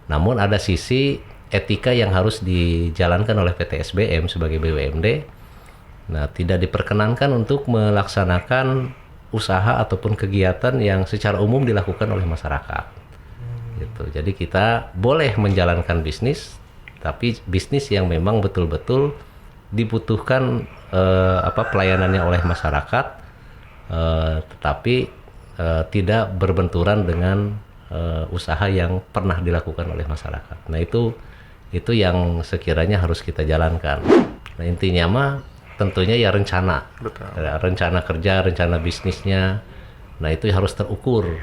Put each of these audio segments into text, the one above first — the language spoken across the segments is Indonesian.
Namun ada sisi etika yang harus dijalankan oleh PT SBM sebagai BUMD. Nah, tidak diperkenankan untuk melaksanakan usaha ataupun kegiatan yang secara umum dilakukan oleh masyarakat. Gitu. Jadi kita boleh menjalankan bisnis, tapi bisnis yang memang betul-betul dibutuhkan pelayanannya oleh masyarakat, tetapi tidak berbenturan dengan usaha yang pernah dilakukan oleh masyarakat. Nah, itu yang sekiranya harus kita jalankan. Nah, intinya mah tentunya ya rencana. Betul. Ya, rencana kerja, rencana bisnisnya. Nah, itu harus terukur.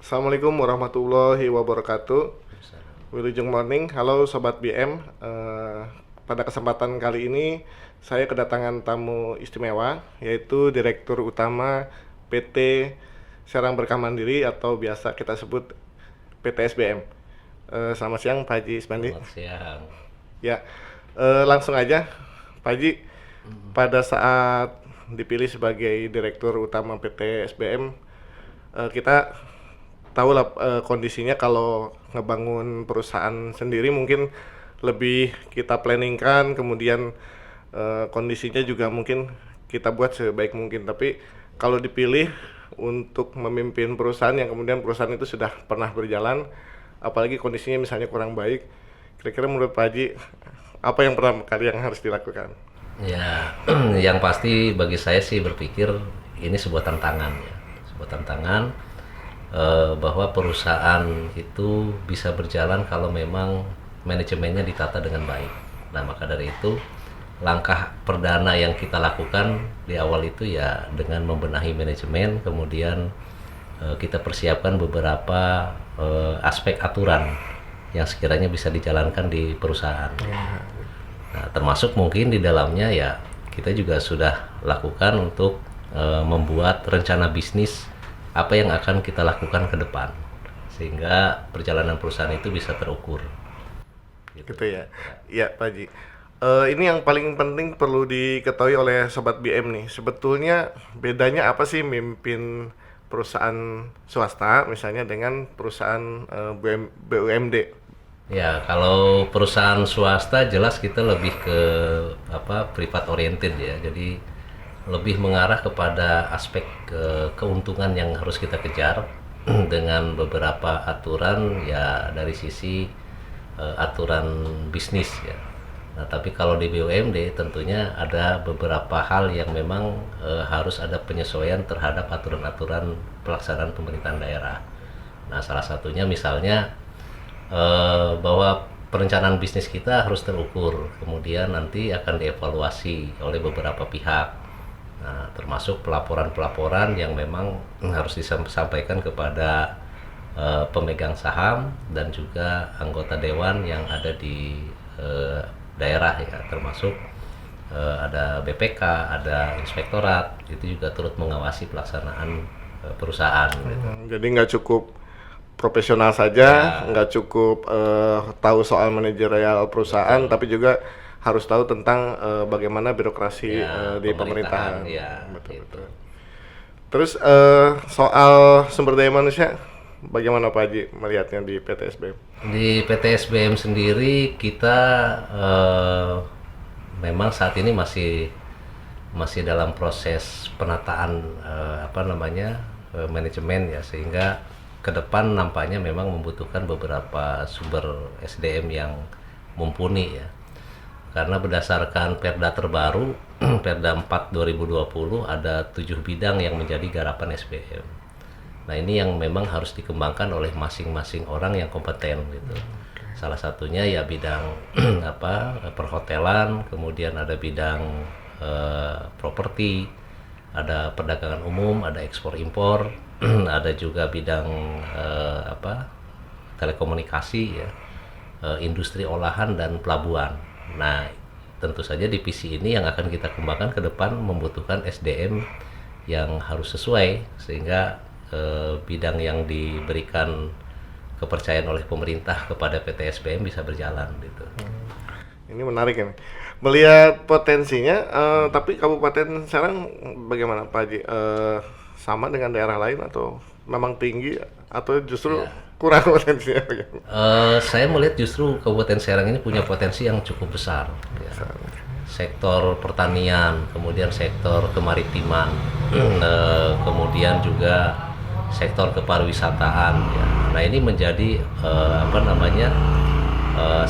Assalamualaikum warahmatullahi wabarakatuh. Wilujeng morning, halo Sobat BM. Pada kesempatan kali ini saya kedatangan tamu istimewa, yaitu Direktur Utama PT Serang Berkah Mandiri atau biasa kita sebut PT SBM. Selamat siang Pak Haji Isbandi. Selamat siang. Ya, langsung aja Pak Haji. Pada saat dipilih sebagai Direktur Utama PT SBM, kita tahu lah kondisinya kalau ngebangun perusahaan sendiri mungkin lebih kita planningkan, kemudian kondisinya juga mungkin kita buat sebaik mungkin. Tapi kalau dipilih untuk memimpin perusahaan yang kemudian perusahaan itu sudah pernah berjalan, apalagi kondisinya misalnya kurang baik, kira-kira menurut Pak Haji apa yang pertama kali yang harus dilakukan? Ya, yang pasti bagi saya sih berpikir ini sebuah tantangan ya, sebuah tantangan bahwa perusahaan itu bisa berjalan kalau memang manajemennya ditata dengan baik. Nah, maka dari itu langkah perdana yang kita lakukan di awal itu ya dengan membenahi manajemen, kemudian kita persiapkan beberapa aspek aturan yang sekiranya bisa dijalankan di perusahaan. Nah, termasuk mungkin di dalamnya ya kita juga sudah lakukan untuk membuat rencana bisnis apa yang akan kita lakukan ke depan sehingga perjalanan perusahaan itu bisa terukur. Gitu ya. Ya, Pak Haji. Ini yang paling penting perlu diketahui oleh Sobat BM nih. Sebetulnya bedanya apa sih mimpin perusahaan swasta misalnya dengan perusahaan BUMD? Ya, kalau perusahaan swasta jelas kita lebih ke privat oriented ya. Jadi lebih mengarah kepada aspek keuntungan yang harus kita kejar dengan beberapa aturan ya dari sisi aturan bisnis ya. Nah, tapi kalau di BUMD tentunya ada beberapa hal yang memang harus ada penyesuaian terhadap aturan-aturan pelaksanaan pemerintahan daerah. Nah, salah satunya misalnya bahwa perencanaan bisnis kita harus terukur, kemudian nanti akan dievaluasi oleh beberapa pihak. Nah, termasuk pelaporan-pelaporan yang memang harus disampaikan kepada pemegang saham dan juga anggota dewan yang ada di daerah ya, termasuk ada BPK, ada inspektorat, itu juga turut mengawasi pelaksanaan perusahaan. Gitu. Jadi nggak cukup profesional saja, nggak cukup tahu soal manajerial perusahaan, tapi juga harus tahu tentang bagaimana birokrasi di pemerintahan. Ya, betul, gitu. betul. Terus soal sumber daya manusia, bagaimana Pak Haji melihatnya di PT SBM? Di PT SBM sendiri kita memang saat ini masih dalam proses penataan manajemen ya, sehingga ke depan nampaknya memang membutuhkan beberapa sumber SDM yang mumpuni ya. Karena berdasarkan Perda terbaru Perda 4 2020 ada 7 bidang yang menjadi garapan SBM. Nah, ini yang memang harus dikembangkan oleh masing-masing orang yang kompeten gitu. Salah satunya ya bidang perhotelan, kemudian ada bidang properti, ada perdagangan umum, ada ekspor impor, ada juga bidang telekomunikasi ya, industri olahan dan pelabuhan. Nah, tentu saja divisi ini yang akan kita kembangkan ke depan membutuhkan SDM yang harus sesuai sehingga bidang yang diberikan kepercayaan oleh pemerintah kepada PT SBM bisa berjalan gitu. Ini menarik ini. Melihat potensinya, tapi Kabupaten Serang bagaimana Pak Haji? Sama dengan daerah lain atau memang tinggi atau justru Ya. kurang potensinya? Bagaimana? Saya melihat justru Kabupaten Serang ini punya potensi yang cukup besar. Ya. Sektor pertanian, kemudian sektor kemaritiman, kemudian juga sektor kepariwisataan. Ya. Nah ini menjadi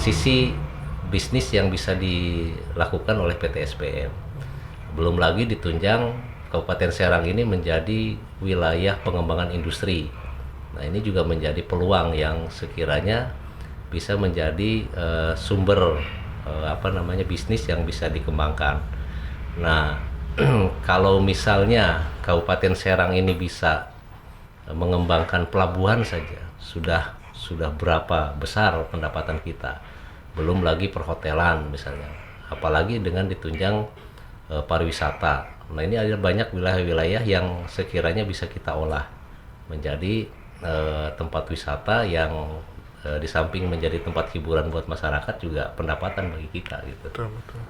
sisi bisnis yang bisa dilakukan oleh PT SBM. Belum lagi ditunjang Kabupaten Serang ini menjadi wilayah pengembangan industri. Nah ini juga menjadi peluang yang sekiranya bisa menjadi sumber bisnis yang bisa dikembangkan. Nah kalau misalnya Kabupaten Serang ini bisa mengembangkan pelabuhan saja sudah berapa besar pendapatan kita, belum lagi perhotelan misalnya, apalagi dengan ditunjang pariwisata. Nah ini ada banyak wilayah-wilayah yang sekiranya bisa kita olah menjadi tempat wisata yang di samping menjadi tempat hiburan buat masyarakat juga pendapatan bagi kita gitu. Betul, betul.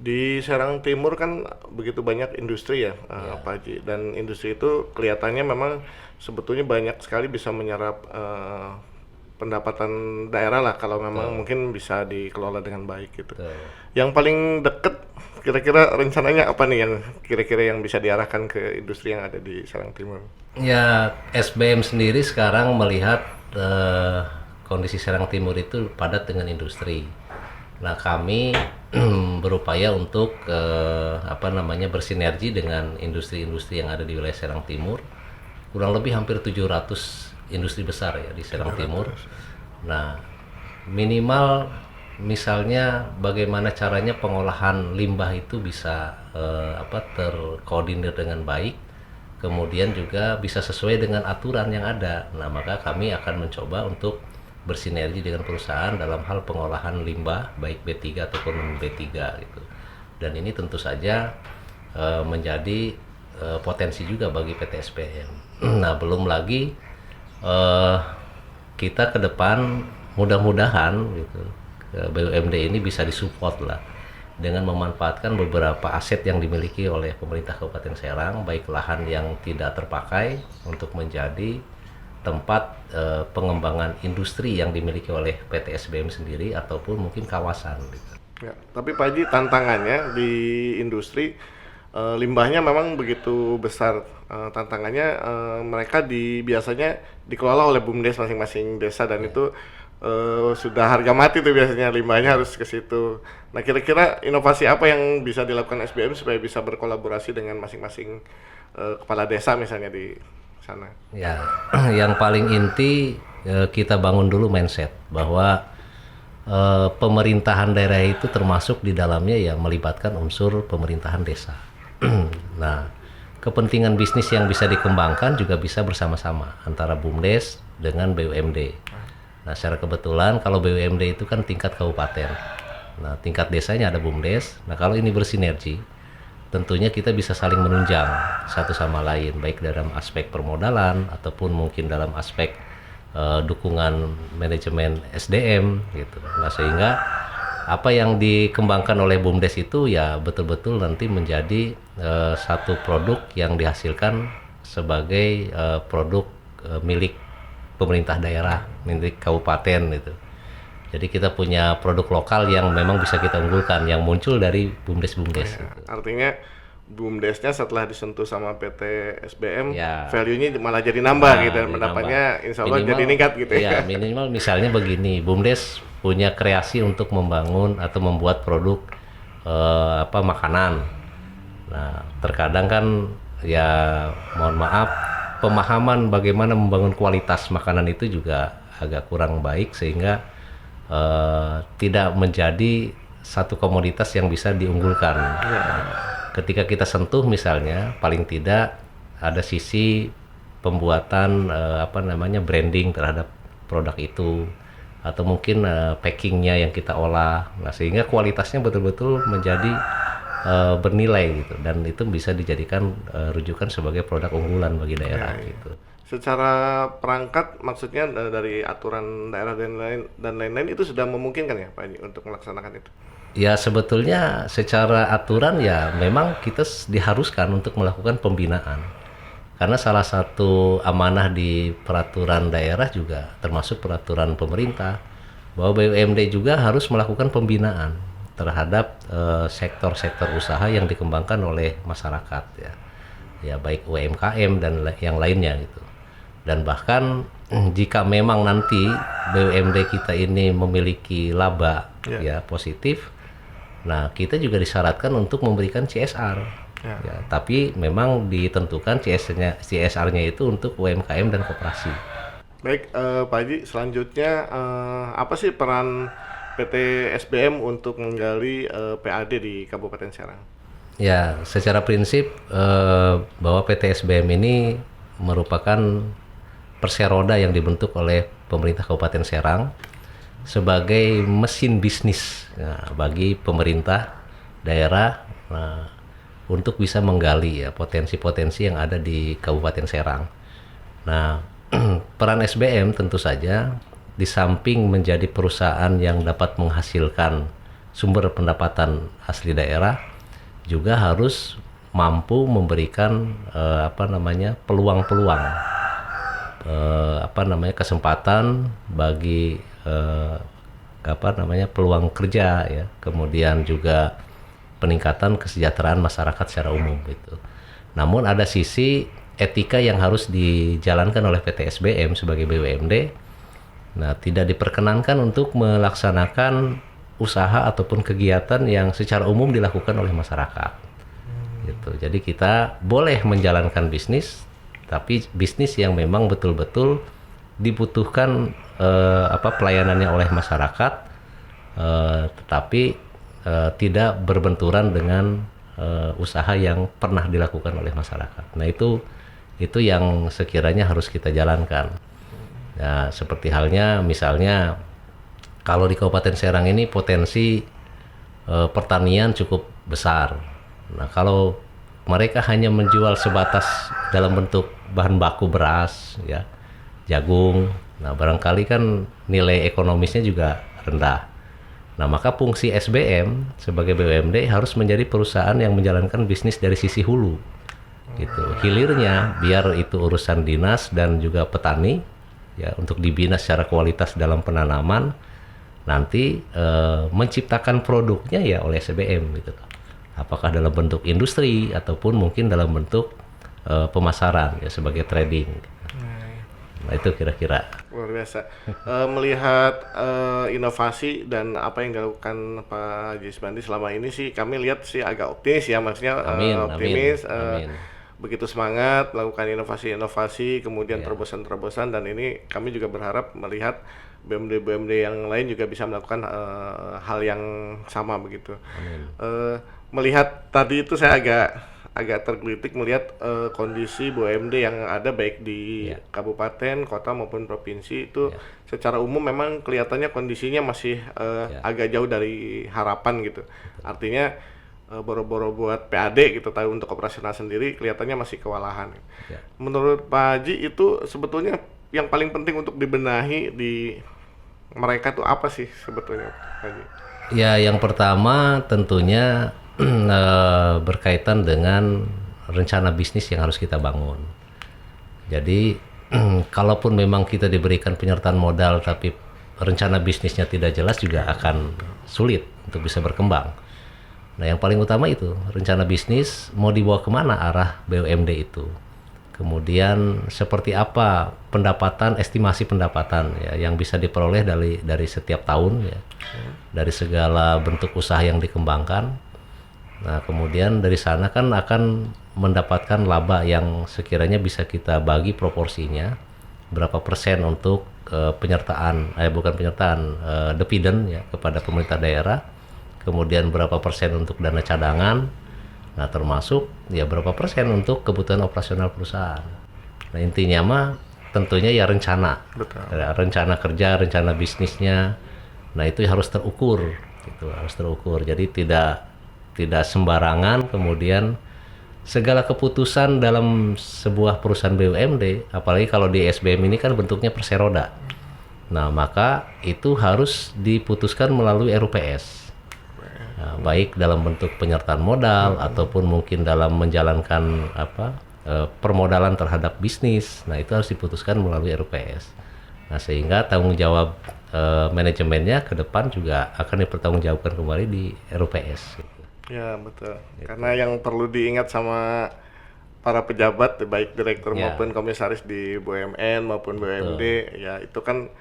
Di Serang Timur kan begitu banyak industri ya, Pak Haji. Dan industri itu kelihatannya memang sebetulnya banyak sekali bisa menyerap pendapatan daerah lah kalau memang mungkin bisa dikelola dengan baik gitu. Betul. Yang paling deket kira-kira rencananya apa nih yang kira-kira yang bisa diarahkan ke industri yang ada di Serang Timur? Ya, SBM sendiri sekarang melihat kondisi Serang Timur itu padat dengan industri. Nah, kami berupaya untuk bersinergi dengan industri-industri yang ada di wilayah Serang Timur. Kurang lebih hampir 700 industri besar ya di Serang Timur. Nah, minimal misalnya bagaimana caranya pengolahan limbah itu bisa terkoordinir dengan baik, kemudian juga bisa sesuai dengan aturan yang ada. Nah, maka kami akan mencoba untuk bersinergi dengan perusahaan dalam hal pengolahan limbah baik B3 ataupun B3 gitu. Dan ini tentu saja menjadi potensi juga bagi PT SBM. Nah, belum lagi kita ke depan mudah-mudahan gitu BUMD ini bisa disupport lah dengan memanfaatkan beberapa aset yang dimiliki oleh pemerintah Kabupaten Serang, baik lahan yang tidak terpakai untuk menjadi tempat pengembangan industri yang dimiliki oleh PT SBM sendiri ataupun mungkin kawasan gitu. Ya, tapi Pak Haji, tantangannya di industri limbahnya memang begitu besar. Tantangannya mereka biasanya dikelola oleh BUMDes masing-masing desa dan itu sudah harga mati tuh biasanya limbahnya harus ke situ. Nah, kira-kira inovasi apa yang bisa dilakukan SBM supaya bisa berkolaborasi dengan masing-masing kepala desa misalnya di sana? Ya, yang paling inti kita bangun dulu mindset bahwa pemerintahan daerah itu termasuk di dalamnya yang melibatkan unsur pemerintahan desa. Nah, kepentingan bisnis yang bisa dikembangkan juga bisa bersama-sama antara BUMDes dengan BUMD. Nah, secara kebetulan kalau BUMD itu kan tingkat kabupaten. Nah, tingkat desanya ada BUMDes. Nah, kalau ini bersinergi, tentunya kita bisa saling menunjang satu sama lain, baik dalam aspek permodalan ataupun mungkin dalam aspek dukungan manajemen SDM gitu. Nah, sehingga apa yang dikembangkan oleh BUMDes itu ya betul-betul nanti menjadi satu produk yang dihasilkan sebagai produk milik pemerintah daerah, milik kabupaten gitu. Jadi kita punya produk lokal yang memang bisa kita unggulkan yang muncul dari BUMDes-BUMDes. Ya, Gitu. artinya BUMDesnya setelah disentuh sama PT SBM, Ya. value-nya malah jadi nambah Nah, gitu dan jadi pendapatnya nambah. insya Allah jadi meningkat gitu ya. Iya, minimal misalnya begini, BUMDes punya kreasi untuk membangun atau membuat produk makanan. Nah, terkadang kan ya mohon maaf pemahaman bagaimana membangun kualitas makanan itu juga agak kurang baik sehingga tidak menjadi satu komoditas yang bisa diunggulkan. Ketika kita sentuh misalnya, paling tidak ada sisi pembuatan branding terhadap produk itu atau mungkin packingnya yang kita olah. Nah, sehingga kualitasnya betul-betul menjadi bernilai gitu dan itu bisa dijadikan rujukan sebagai produk unggulan bagi daerah gitu. secara perangkat maksudnya dari aturan daerah dan lain-lain itu sudah memungkinkan ya Pak Haji untuk melaksanakan itu. Ya sebetulnya secara aturan ya memang kita diharuskan untuk melakukan pembinaan. Karena salah satu amanah di peraturan daerah juga termasuk peraturan pemerintah bahwa BUMD juga harus melakukan pembinaan terhadap sektor-sektor usaha yang dikembangkan oleh masyarakat ya. Ya baik UMKM dan yang lainnya gitu. Dan bahkan jika memang nanti BUMD kita ini memiliki laba ya positif, nah kita juga disyaratkan untuk memberikan CSR. Ya, tapi memang ditentukan CSR-nya itu untuk UMKM dan koperasi. Baik, Pak Haji, selanjutnya apa sih peran PT SBM untuk menggali PAD di Kabupaten Serang? Ya, secara prinsip bahwa PT SBM ini merupakan perseroda yang dibentuk oleh pemerintah Kabupaten Serang sebagai mesin bisnis bagi pemerintah daerah untuk bisa menggali ya potensi-potensi yang ada di Kabupaten Serang. Nah, peran SBM tentu saja di samping menjadi perusahaan yang dapat menghasilkan sumber pendapatan asli daerah, juga harus mampu memberikan peluang-peluang kesempatan bagi peluang kerja ya, kemudian juga peningkatan kesejahteraan masyarakat secara umum gitu. Namun ada sisi etika yang harus dijalankan oleh PT SBM sebagai BUMD. Nah, tidak diperkenankan untuk melaksanakan usaha ataupun kegiatan yang secara umum dilakukan oleh masyarakat. Gitu. Jadi kita boleh menjalankan bisnis, tapi bisnis yang memang betul-betul dibutuhkan pelayanannya oleh masyarakat, tetapi tidak berbenturan dengan usaha yang pernah dilakukan oleh masyarakat. Nah itu yang sekiranya harus kita jalankan. Ya, seperti halnya misalnya kalau di Kabupaten Serang ini potensi pertanian cukup besar. Nah kalau mereka hanya menjual sebatas dalam bentuk bahan baku beras, ya, jagung, nah barangkali kan nilai ekonomisnya juga rendah. Nah, maka fungsi SBM sebagai BUMD harus menjadi perusahaan yang menjalankan bisnis dari sisi hulu. Gitu. Hilirnya biar itu urusan dinas dan juga petani ya untuk dibina secara kualitas dalam penanaman, nanti menciptakan produknya ya oleh SBM gitu. Apakah dalam bentuk industri ataupun mungkin dalam bentuk pemasaran ya sebagai trading. Nah itu kira-kira. Luar biasa. Melihat inovasi dan apa yang dilakukan Pak Haji Isbandi selama ini sih kami lihat sih agak optimis ya, maksudnya optimis. Amin. Begitu semangat melakukan inovasi-inovasi, kemudian terobosan-terobosan, dan ini kami juga berharap melihat BUMD-BUMD yang lain juga bisa melakukan hal yang sama begitu. Melihat tadi itu saya agak tergelitik melihat kondisi BUMD yang ada baik di kabupaten, kota maupun provinsi itu secara umum memang kelihatannya kondisinya masih agak jauh dari harapan gitu. Artinya boro-boro buat PAD gitu, tahu untuk operasional sendiri kelihatannya masih kewalahan. Menurut Pak Haji itu sebetulnya yang paling penting untuk dibenahi di mereka tuh apa sih sebetulnya Pak Haji? Ya, yang pertama tentunya berkaitan dengan rencana bisnis yang harus kita bangun. Jadi kalaupun memang kita diberikan penyertaan modal tapi rencana bisnisnya tidak jelas juga akan sulit untuk bisa berkembang. Nah yang paling utama itu rencana bisnis mau dibawa kemana arah BUMD itu. Kemudian seperti apa pendapatan, estimasi pendapatan ya, yang bisa diperoleh dari setiap tahun ya, dari segala bentuk usaha yang dikembangkan. Nah, kemudian dari sana kan akan mendapatkan laba yang sekiranya bisa kita bagi proporsinya berapa persen untuk dividen ya kepada pemerintah daerah, kemudian berapa persen untuk dana cadangan, nah termasuk ya berapa persen untuk kebutuhan operasional perusahaan. Nah intinya mah tentunya ya rencana, rencana kerja, rencana bisnisnya, nah itu harus terukur, gitu, harus terukur. Jadi tidak sembarangan kemudian segala keputusan dalam sebuah perusahaan BUMD, apalagi kalau di SBM ini kan bentuknya perseroda. Nah, maka itu harus diputuskan melalui RUPS. Nah, baik dalam bentuk penyertaan modal ataupun mungkin dalam menjalankan permodalan terhadap bisnis. Nah, itu harus diputuskan melalui RUPS. Nah, sehingga tanggung jawab manajemennya ke depan juga akan dipertanggungjawabkan kembali di RUPS. Ya betul. Karena yang perlu diingat sama para pejabat, baik direktur Ya. maupun komisaris di BUMN maupun BUMD, ya itu kan,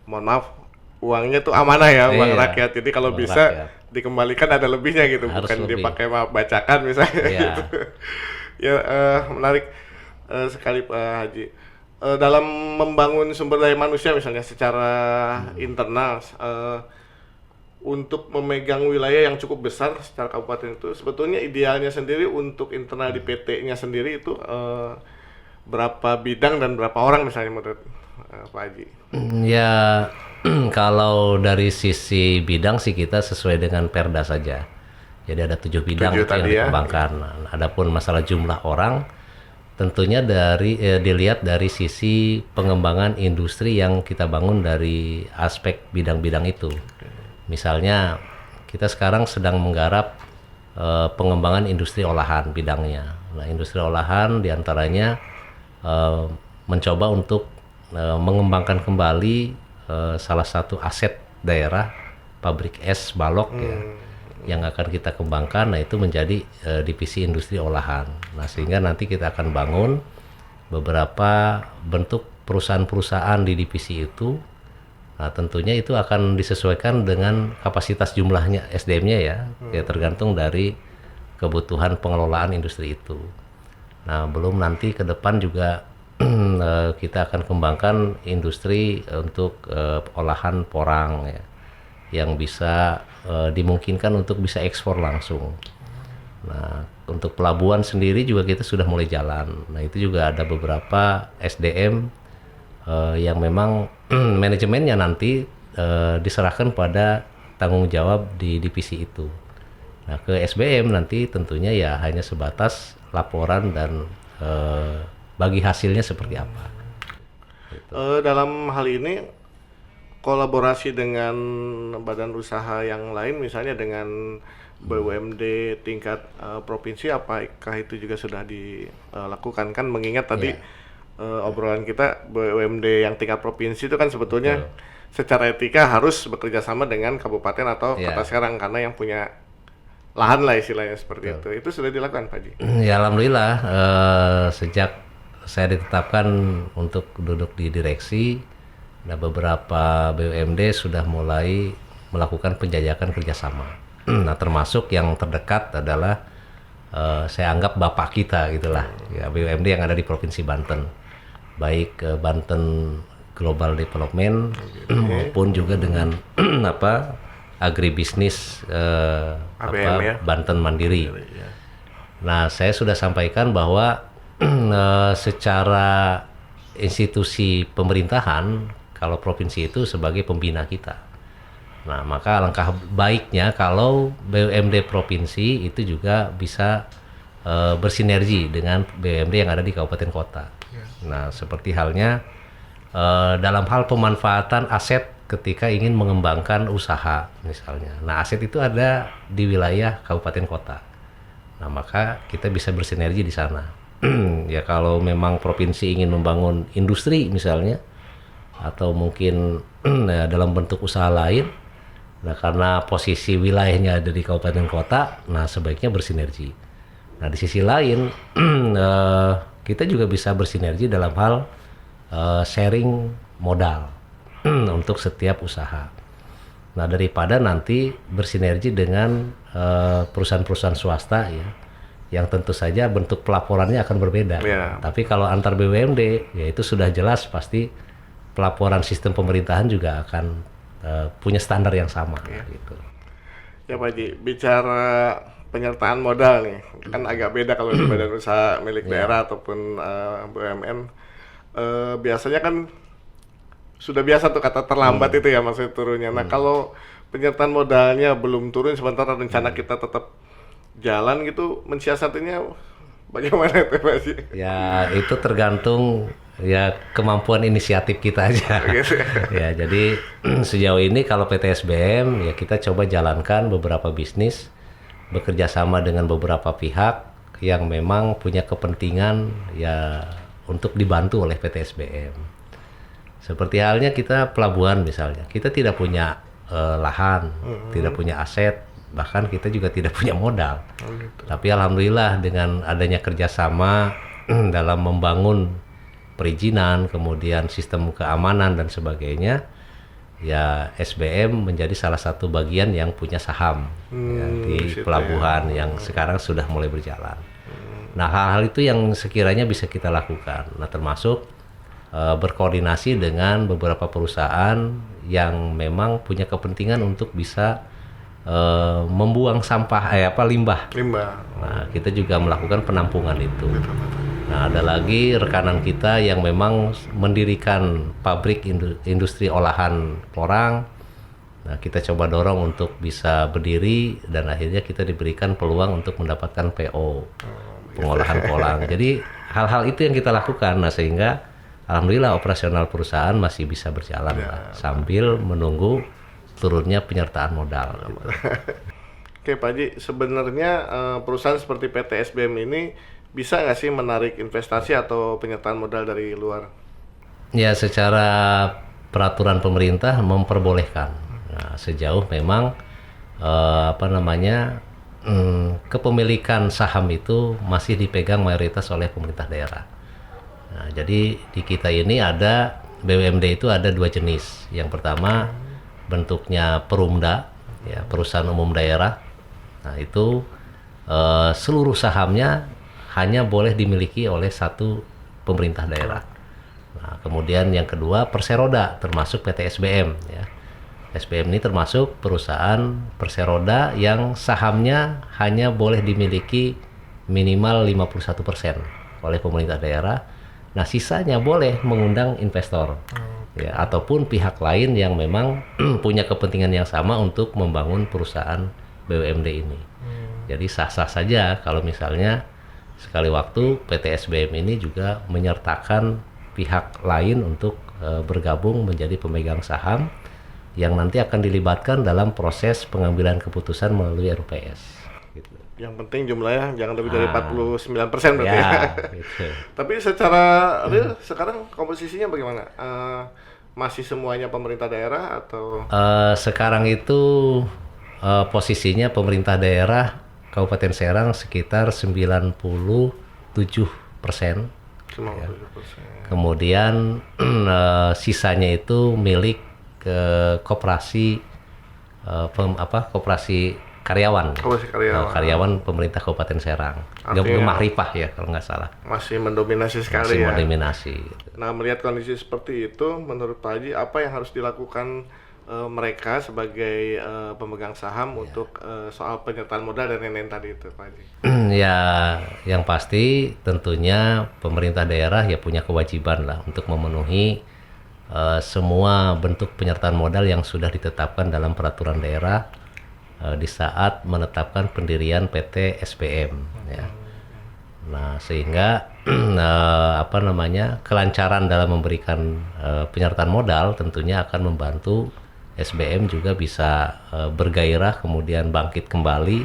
mohon maaf, uangnya tuh amanah ya, uang Iya, rakyat. Jadi kalau uang bisa rakyat. dikembalikan ada lebihnya gitu, Harus bukan lebih. dipakai bacakan misalnya. Iya. Gitu. Ya menarik sekali Pak Haji. Dalam membangun sumber daya manusia misalnya secara internal, untuk memegang wilayah yang cukup besar secara kabupaten itu, sebetulnya idealnya sendiri untuk internal di PT-nya sendiri itu berapa bidang dan berapa orang misalnya menurut Pak Haji? Ya, kalau dari sisi bidang sih kita sesuai dengan Perda saja. Jadi ada 7 bidang 7 itu yang tadi ya. dikembangkan. Nah, adapun masalah jumlah orang, tentunya dilihat dari sisi pengembangan industri yang kita bangun dari aspek bidang-bidang itu. Misalnya kita sekarang sedang menggarap pengembangan industri olahan bidangnya. Nah, industri olahan diantaranya mencoba untuk mengembangkan kembali salah satu aset daerah, pabrik es balok ya, yang akan kita kembangkan. Nah, itu menjadi divisi industri olahan. Nah, sehingga nanti kita akan bangun beberapa bentuk perusahaan-perusahaan di divisi itu. Nah, tentunya itu akan disesuaikan dengan kapasitas jumlahnya SDM-nya ya tergantung dari kebutuhan pengelolaan industri itu. Nah, belum nanti ke depan juga kita akan kembangkan industri untuk olahan porang ya, yang bisa dimungkinkan untuk bisa ekspor langsung. Nah, untuk pelabuhan sendiri juga kita sudah mulai jalan. Nah, itu juga ada beberapa SDM yang memang manajemennya nanti diserahkan pada tanggung jawab di divisi itu. Nah, ke SBM nanti tentunya ya hanya sebatas laporan dan bagi hasilnya seperti apa. Dalam hal ini kolaborasi dengan badan usaha yang lain, misalnya dengan BUMD tingkat provinsi, apakah itu juga sudah dilakukan? Kan mengingat tadi obrolan kita, BUMD yang tingkat provinsi itu kan sebetulnya secara etika harus bekerja sama dengan kabupaten atau kota Serang karena yang punya lahan lah istilahnya seperti itu. Itu sudah dilakukan Pak Haji? Ya, alhamdulillah sejak saya ditetapkan untuk duduk di direksi, nah beberapa BUMD sudah mulai melakukan penjajakan kerjasama. Nah, termasuk yang terdekat adalah saya anggap bapak kita gitulah, ya, BUMD yang ada di Provinsi Banten, baik Banten Global Development maupun juga dengan agribisnis ABM ya? Banten Mandiri. Nah, saya sudah sampaikan bahwa secara institusi pemerintahan, kalau provinsi itu sebagai pembina kita. Nah, maka alangkah baiknya kalau BUMD provinsi itu juga bisa bersinergi dengan BUMD yang ada di kabupaten kota. Nah, seperti halnya dalam hal pemanfaatan aset ketika ingin mengembangkan usaha misalnya. Nah, aset itu ada di wilayah kabupaten kota. Nah, maka kita bisa bersinergi di sana. Ya, kalau memang provinsi ingin membangun industri misalnya, atau mungkin dalam bentuk usaha lain, nah karena posisi wilayahnya ada di kabupaten kota, nah sebaiknya bersinergi. Nah, di sisi lain kita juga bisa bersinergi dalam hal sharing modal untuk setiap usaha. Nah, daripada nanti bersinergi dengan perusahaan-perusahaan swasta ya, yang tentu saja bentuk pelaporannya akan berbeda. Tapi kalau antar BUMD, ya itu sudah jelas pasti pelaporan sistem pemerintahan juga akan punya standar yang sama. Gitu. Ya Pak Haji, bicara penyertaan modal nih, kan agak beda kalau di badan usaha milik daerah ataupun BUMN. Biasanya kan sudah biasa tuh kata terlambat itu ya maksudnya turunnya. Nah, kalau penyertaan modalnya belum turun sementara rencana kita tetap jalan gitu, mensiasatinya Bagaimana itu Pak Haji? Ya itu tergantung ya kemampuan inisiatif kita aja. Gitu ya. Ya jadi sejauh ini kalau PT SBM ya kita coba jalankan beberapa bisnis bekerja sama dengan beberapa pihak yang memang punya kepentingan ya untuk dibantu oleh PT SBM. Seperti halnya kita pelabuhan misalnya, kita tidak punya lahan, tidak punya aset, bahkan kita juga tidak punya modal. Tapi alhamdulillah dengan adanya kerjasama dalam membangun perizinan, kemudian sistem keamanan dan sebagainya, ya SBM menjadi salah satu bagian yang punya saham ya, di pelabuhan yang sekarang sudah mulai berjalan. Nah hal-hal itu yang sekiranya bisa kita lakukan. Nah termasuk berkoordinasi dengan beberapa perusahaan yang memang punya kepentingan untuk bisa membuang sampah limbah. Nah, kita juga melakukan penampungan itu. Nah, ada lagi rekanan kita yang memang mendirikan pabrik industri olahan porang. Nah, kita coba dorong untuk bisa berdiri dan akhirnya kita diberikan peluang untuk mendapatkan PO pengolahan porang. Jadi hal-hal itu yang kita lakukan. Nah, sehingga alhamdulillah operasional perusahaan masih bisa berjalan lah, sambil menunggu turunnya penyertaan modal. Gitu. Oke Pak Haji, sebenarnya perusahaan seperti PT SBM ini bisa nggak sih menarik investasi atau penyertaan modal dari luar? Ya secara peraturan pemerintah memperbolehkan. Nah, sejauh memang kepemilikan saham itu masih dipegang mayoritas oleh pemerintah daerah. Nah, jadi di kita ini ada BUMD itu ada dua jenis. Yang pertama bentuknya perumda, ya, perusahaan umum daerah. Nah itu seluruh sahamnya hanya boleh dimiliki oleh satu pemerintah daerah. Nah, kemudian yang kedua perseroda, termasuk PT SBM. Ya. SBM ini termasuk perusahaan perseroda yang sahamnya hanya boleh dimiliki minimal 51% oleh pemerintah daerah. Nah sisanya boleh mengundang investor. Ya, ataupun pihak lain yang memang punya kepentingan yang sama untuk membangun perusahaan BUMD ini. Jadi sah-sah saja kalau misalnya sekali waktu PT SBM ini juga menyertakan pihak lain untuk bergabung menjadi pemegang saham yang nanti akan dilibatkan dalam proses pengambilan keputusan melalui RUPS. Gitu. Yang penting jumlahnya jangan lebih dari 49% berarti ya. Gitu. Tapi secara real sekarang komposisinya bagaimana? Masih semuanya pemerintah daerah atau? Sekarang itu posisinya pemerintah daerah Kabupaten Serang sekitar 97%. Ya. Kemudian sisanya itu milik ke koperasi koperasi karyawan. Karyawan pemerintah Kabupaten Serang. Gemah Ripah ya kalau nggak salah. Masih mendominasi sekali masih mendominasi. Nah melihat kondisi seperti itu, menurut Pak Haji apa yang harus dilakukan mereka sebagai pemegang saham untuk soal penyertaan modal dan lain-lain tadi itu Pak Haji? Ya yang pasti tentunya pemerintah daerah ya punya kewajiban lah untuk memenuhi semua bentuk penyertaan modal yang sudah ditetapkan dalam peraturan daerah di saat menetapkan pendirian PT SBM ya. Nah sehingga kelancaran dalam memberikan penyertaan modal tentunya akan membantu SBM juga bisa bergairah kemudian bangkit kembali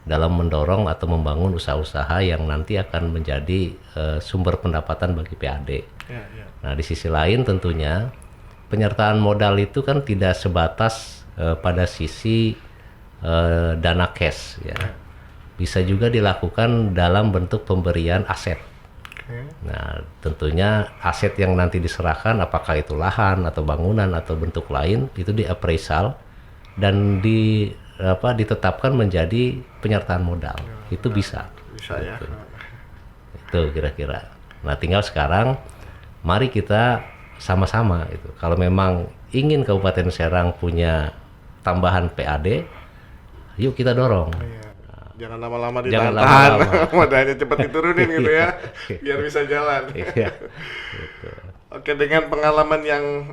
dalam mendorong atau membangun usaha-usaha yang nanti akan menjadi sumber pendapatan bagi PAD. Nah di sisi lain tentunya penyertaan modal itu kan tidak sebatas pada sisi dana cash ya. Bisa juga dilakukan dalam bentuk pemberian aset. Nah, tentunya aset yang nanti diserahkan apakah itu lahan atau bangunan atau bentuk lain itu diappraisal dan ditetapkan menjadi penyertaan modal. Itu bisa. Bisa ya. Itu kira-kira. Nah, tinggal sekarang mari kita sama-sama itu. Kalau memang ingin Kabupaten Serang punya tambahan PAD, yuk kita dorong. Jangan lama-lama ditahan, modalnya cepat diturunin gitu ya, biar bisa jalan. Gitu. Oke, dengan pengalaman yang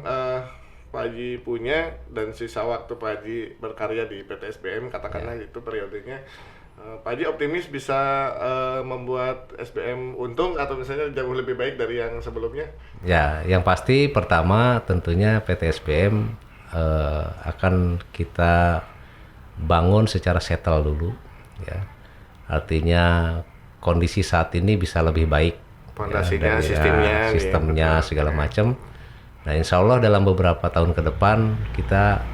Pak Haji punya dan sisa waktu Pak Haji berkarya di PT SBM, katakanlah itu periodenya, Pak Haji optimis bisa membuat SBM untung atau misalnya jauh lebih baik dari yang sebelumnya? Ya, yang pasti pertama tentunya PT SBM akan kita bangun secara settle dulu, ya. Artinya kondisi saat ini bisa lebih baik, Fondasinya, dari sistemnya, sistemnya segala macam. Nah, insya Allah dalam beberapa tahun ke depan kita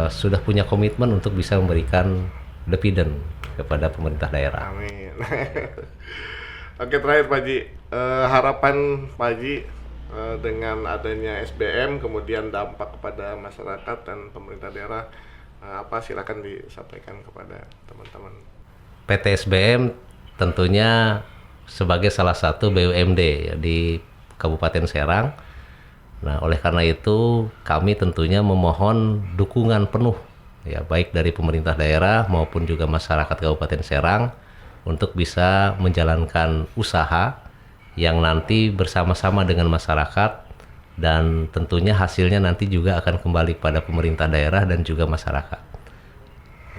sudah punya komitmen untuk bisa memberikan dividen kepada pemerintah daerah. Amin. Oke, terakhir Pak Haji, harapan Pak Haji dengan adanya SBM kemudian dampak kepada masyarakat dan pemerintah daerah apa, silakan disampaikan kepada teman-teman. PT SBM tentunya sebagai salah satu BUMD ya, di Kabupaten Serang. Nah, oleh karena itu kami tentunya memohon dukungan penuh ya, baik dari pemerintah daerah maupun juga masyarakat Kabupaten Serang untuk bisa menjalankan usaha yang nanti bersama-sama dengan masyarakat, dan tentunya hasilnya nanti juga akan kembali pada pemerintah daerah dan juga masyarakat.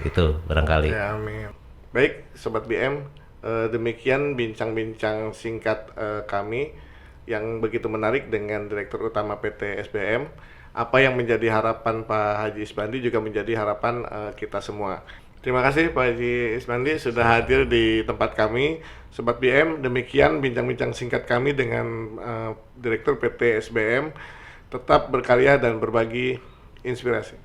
Itu barangkali. Ya, amin. Baik, Sobat BM, demikian bincang-bincang singkat kami yang begitu menarik dengan Direktur Utama PT SBM. Apa yang menjadi harapan Pak Haji Isbandi juga menjadi harapan kita semua. Terima kasih Pak Haji Isbandi sudah hadir di tempat kami. Sobat BM, demikian bincang-bincang singkat kami dengan Direktur PT SBM. Tetap berkarya dan berbagi inspirasi.